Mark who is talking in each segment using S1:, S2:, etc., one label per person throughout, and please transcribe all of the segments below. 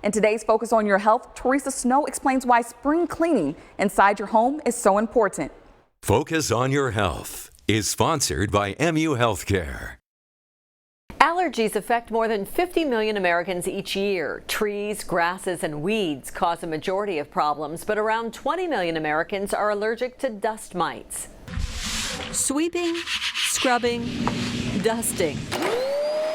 S1: In today's Focus on Your Health, Teresa Snow explains why spring cleaning inside your home is so important.
S2: Focus on Your Health is sponsored by MU Healthcare.
S3: Allergies affect more than 50 million Americans each year. Trees, grasses, and weeds cause a majority of problems, but around 20 million Americans are allergic to dust mites. Sweeping, scrubbing, dusting.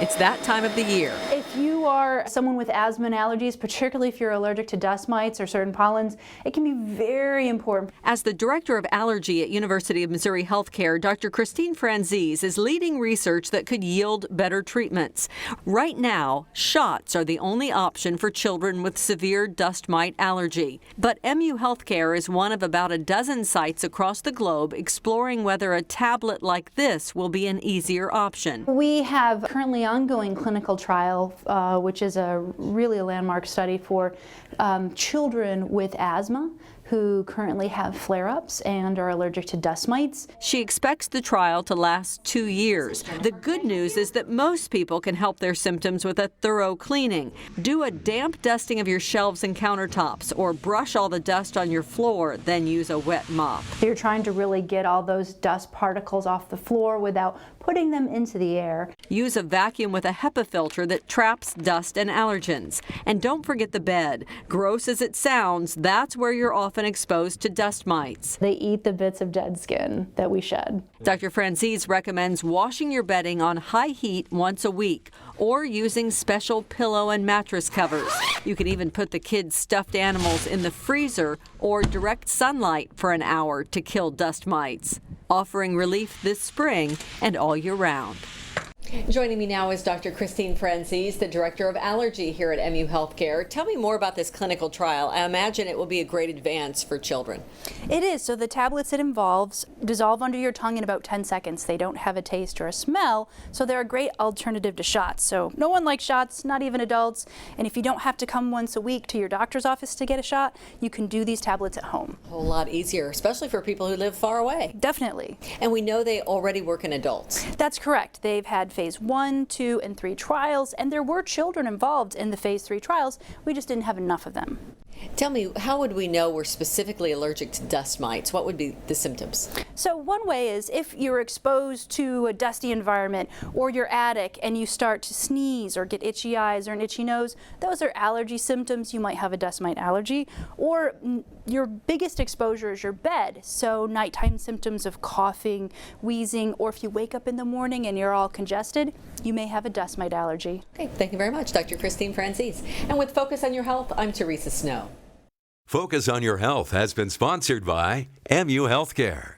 S3: It's that time of the year.
S4: If you are someone with asthma and allergies, particularly if you're allergic to dust mites or certain pollens, it can be very important.
S3: As the director of Allergy at University of Missouri Healthcare, Dr. Franzese is leading research that could yield better treatments. Right now, shots are the only option for children with severe dust mite allergy. But MU Healthcare is one of about a dozen sites across the globe exploring whether a tablet like this will be an easier option.
S4: We have currently ongoing clinical trial, which is really a landmark study for children with asthma who currently have flare-ups and are allergic to dust mites.
S3: She expects the trial to last 2 years. The good news is that most people can help their symptoms with a thorough cleaning. Do a damp dusting of your shelves and countertops, or brush all the dust on your floor, then use a wet mop.
S4: You're trying to really get all those dust particles off the floor without putting them into the air.
S3: Use a vacuum with a HEPA filter that traps dust and allergens. And don't forget the bed. Gross as it sounds, that's where you're often exposed to dust mites.
S4: They eat the bits of dead skin that we shed.
S3: Dr. Franzese recommends washing your bedding on high heat once a week, or using special pillow and mattress covers. You can even put the kids' stuffed animals in the freezer or direct sunlight for an hour to kill dust mites, offering relief this spring and all year round. Joining me now is Dr. Franzese, the director of Allergy here at MU Healthcare. Tell me more about this clinical trial. I imagine it will be a great advance for children.
S4: It is. So the tablets it involves dissolve under your tongue in about 10 seconds. They don't have a taste or a smell, so they're a great alternative to shots. So no one likes shots, not even adults. And if you don't have to come once a week to your doctor's office to get a shot, you can do these tablets at home.
S3: A whole lot easier, especially for people who live far away.
S4: Definitely.
S3: And we know they already work in adults.
S4: That's correct. They've had phase 1, 2, and 3 trials, and there were children involved in the phase 3 trials. We just didn't have enough of them.
S3: Tell me, how would we know we're specifically allergic to dust mites? What would be the symptoms?
S4: So one way is if you're exposed to a dusty environment or your attic and you start to sneeze or get itchy eyes or an itchy nose, those are allergy symptoms. You might have a dust mite allergy. Or your biggest exposure is your bed. So nighttime symptoms of coughing, wheezing, or if you wake up in the morning and you're all congested, you may have a dust mite allergy.
S3: Okay, thank you very much, Dr. Franzese. And with Focus on Your Health, I'm Teresa Snow.
S2: Focus on Your Health has been sponsored by MU Healthcare.